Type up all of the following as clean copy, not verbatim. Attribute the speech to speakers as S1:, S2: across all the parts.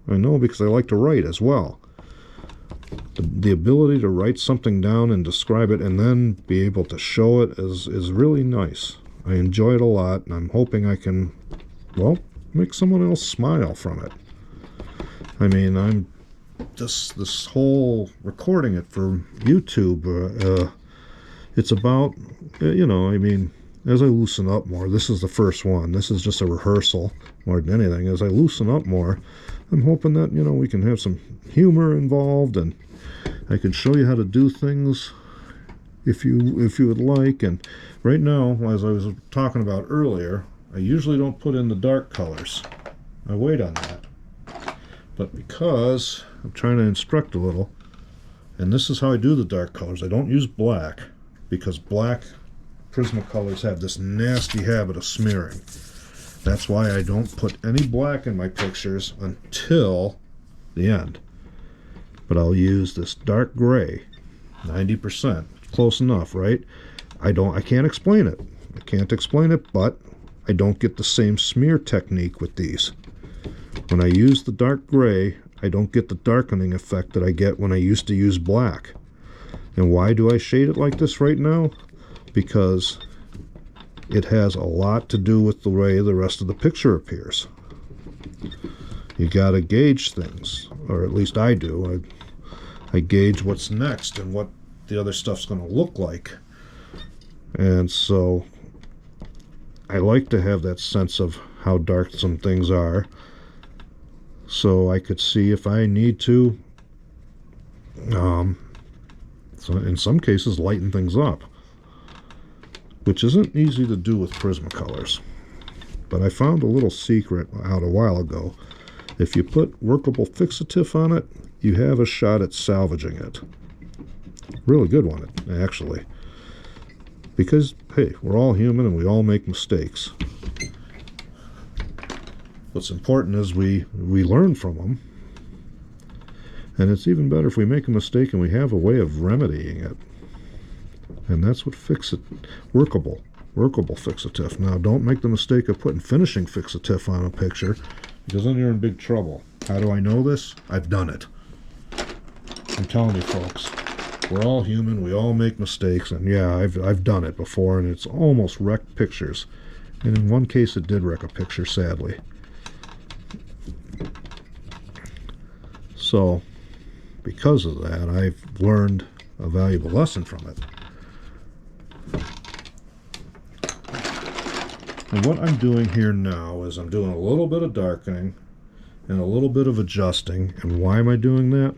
S1: I know because I like to write as well. The ability to write something down and describe it and then be able to show it is really nice. I enjoy it a lot, and I'm hoping I can, well, make someone else smile from it. I mean, I'm just this whole recording it for YouTube. It's about, you know, I mean, as I loosen up more, this is the first one. This is just a rehearsal more than anything. As I loosen up more, I'm hoping that, you know, we can have some humor involved, and I can show you how to do things if you would like. And right now, as I was talking about earlier, I usually don't put in the dark colors. I wait on that. But because I'm trying to instruct a little, and this is how I do the dark colors. I don't use black, because black Prismacolors have this nasty habit of smearing. That's why I don't put any black in my pictures until the end. But I'll use this dark gray, 90%. Close enough, right? I can't explain it. I can't explain it, but I don't get the same smear technique with these. When I use the dark gray, I don't get the darkening effect that I get when I used to use black. And why do I shade it like this right now? Because it has a lot to do with the way the rest of the picture appears. You gotta gauge things, or at least I do. I gauge what's next and what the other stuff's going to look like. And so I like to have that sense of how dark some things are, so I could see if I need to, so in some cases, lighten things up, which isn't easy to do with Prismacolors. But I found a little secret out a while ago. If you put workable fixative on it, you have a shot at salvaging it. Really good one, actually. Because, hey, we're all human and we all make mistakes. What's important is we learn from them. And it's even better if we make a mistake and we have a way of remedying it. And that's what workable fixative. Now, don't make the mistake of putting finishing fixative on a picture, because then you're in big trouble. How do I know this? I've done it. I'm telling you, folks, we're all human. We all make mistakes, and yeah, I've done it before, and it's almost wrecked pictures. And in one case, it did wreck a picture, sadly. So, because of that, I've learned a valuable lesson from it. And what I'm doing here now is I'm doing a little bit of darkening and a little bit of adjusting. And why am I doing that?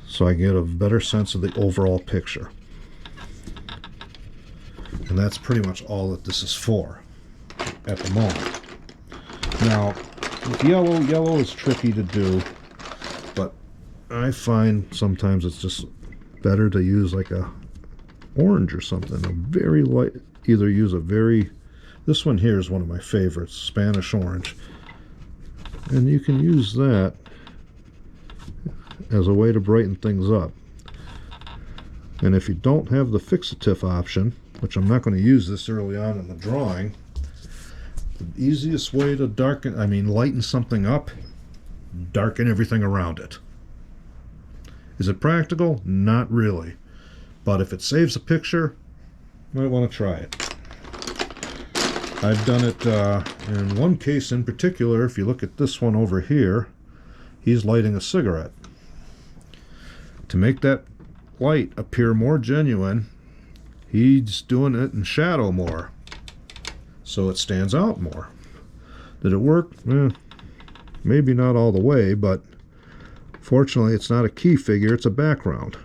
S1: So I get a better sense of the overall picture. And that's pretty much all that this is for at the moment. Now, with yellow is tricky to do, but I find sometimes it's just better to use like a orange or something, a very light, either use a very, this one here is one of my favorites, Spanish orange. And you can use that as a way to brighten things up. And if you don't have the fixative option, which I'm not going to use this early on in the drawing, the easiest way to lighten something up, darken everything around it. Is it practical? Not really. But if it saves a picture, you might want to try it. I've done it in one case in particular. If you look at this one over here, he's lighting a cigarette. To make that light appear more genuine, he's doing it in shadow more, so it stands out more. Did it work? Maybe not all the way, but fortunately it's not a key figure, it's a background.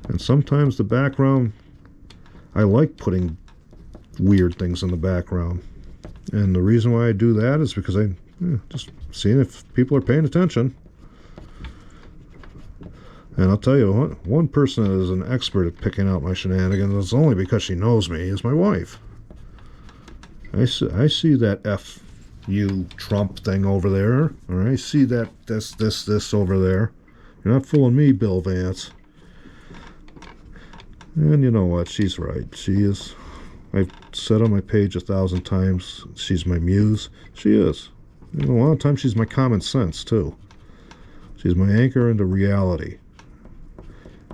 S1: And sometimes the background, I like putting weird things in the background. And the reason why I do that is because I just seeing if people are paying attention. And I'll tell you what, one person that is an expert at picking out my shenanigans, it's only because she knows me, is my wife. I see that F-U Trump thing over there, or I see that this over there. You're not fooling me, Bill Vance. And you know what? She's right. She is I've said on my page 1,000 times, she's my muse. She is. You know, a lot of times she's my common sense, too. She's my anchor into reality.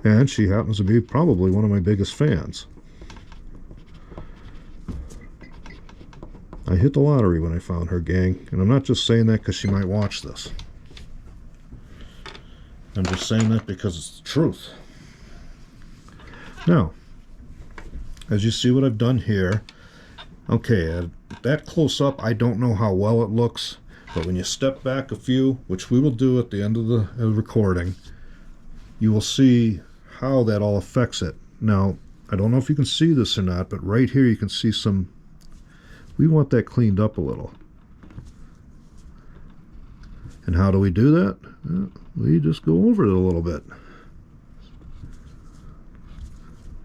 S1: And she happens to be probably one of my biggest fans. I hit the lottery when I found her, gang. And I'm not just saying that because she might watch this. I'm just saying that because it's the truth. Now, as you see what I've done here, okay, at that close up, I don't know how well it looks, but when you step back a few, which we will do at the end of the recording, you will see how that all affects it. Now, I don't know if you can see this or not, but right here you can see some, we want that cleaned up a little. And how do we do that? Well, we just go over it a little bit.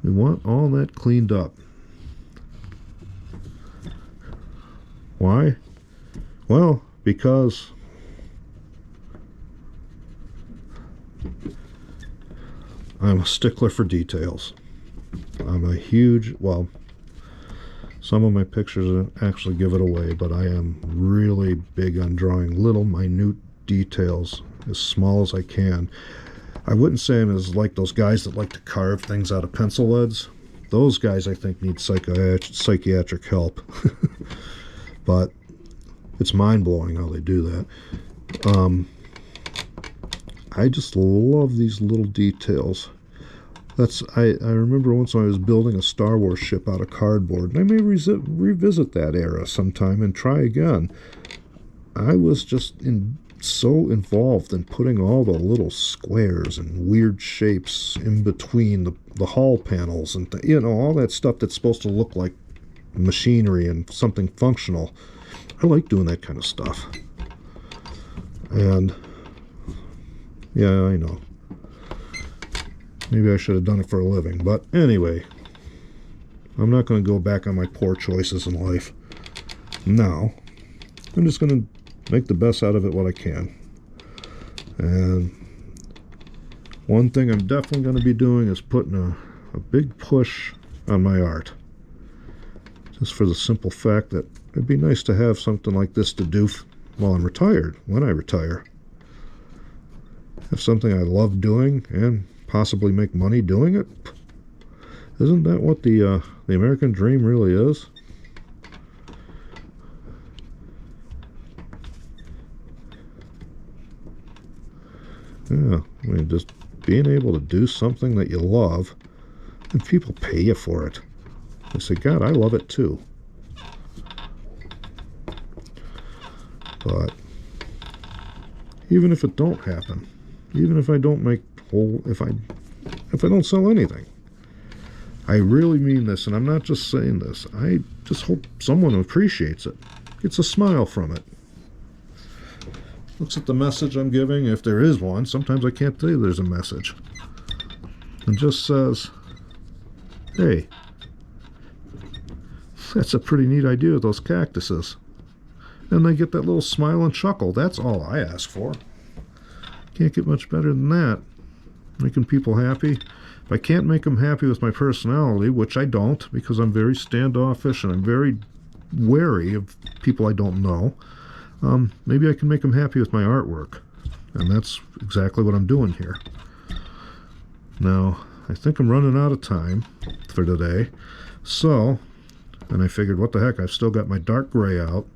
S1: We want all that cleaned up. Why? Well, because I'm a stickler for details. I'm a huge, well, some of my pictures actually give it away, but I am really big on drawing little minute details as small as I can. I wouldn't say I'm as like those guys that like to carve things out of pencil leads. Those guys, I think, need psychiatric help. But it's mind-blowing how they do that. I just love these little details. I remember once when I was building a Star Wars ship out of cardboard, and I may revisit that era sometime and try again. I was just so involved in putting all the little squares and weird shapes in between the hull panels and you know, all that stuff that's supposed to look like machinery and something functional. I like doing that kind of stuff. And yeah, I know, maybe I should have done it for a living, but anyway, I'm not going to go back on my poor choices in life. No, I'm just going to make the best out of it what I can. And one thing I'm definitely going to be doing is putting a big push on my art. Just for the simple fact that it'd be nice to have something like this to do while I'm retired, when I retire. Have something I love doing and possibly make money doing it. Isn't that what the American dream really is? Yeah, I mean, just being able to do something that you love, and people pay you for it. They say, God, I love it too. But even if it don't happen, even if I don't make if I don't sell anything, I really mean this, and I'm not just saying this. I just hope someone appreciates it, gets a smile from it. Looks at the message I'm giving, if there is one. Sometimes I can't tell you there's a message. And just says, hey, that's a pretty neat idea with those cactuses. And they get that little smile and chuckle. That's all I ask for. Can't get much better than that. Making people happy. If I can't make them happy with my personality, which I don't, because I'm very standoffish and I'm very wary of people I don't know, maybe I can make them happy with my artwork. And that's exactly what I'm doing here. Now, I think I'm running out of time for today. So, and I figured, what the heck, I've still got my dark gray out.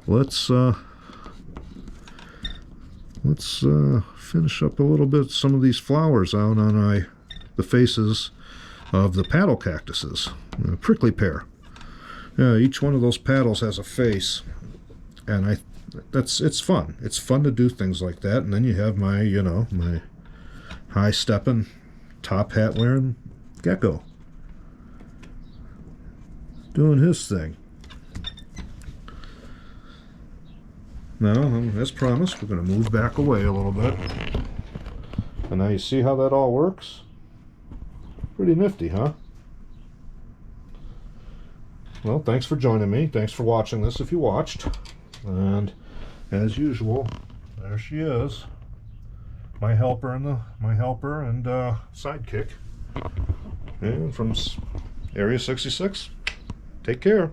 S1: Let's finish up a little bit some of these flowers out on the faces of the paddle cactuses, prickly pear. Yeah, each one of those paddles has a face, and it's fun. It's fun to do things like that. And then you have my, my high stepping, top hat wearing gecko doing his thing. Now, as promised, we're going to move back away a little bit. And now you see how that all works? Pretty nifty, huh? Well, thanks for joining me. Thanks for watching this if you watched. And as usual, there she is. My helper and sidekick. And from Area 66. Take care.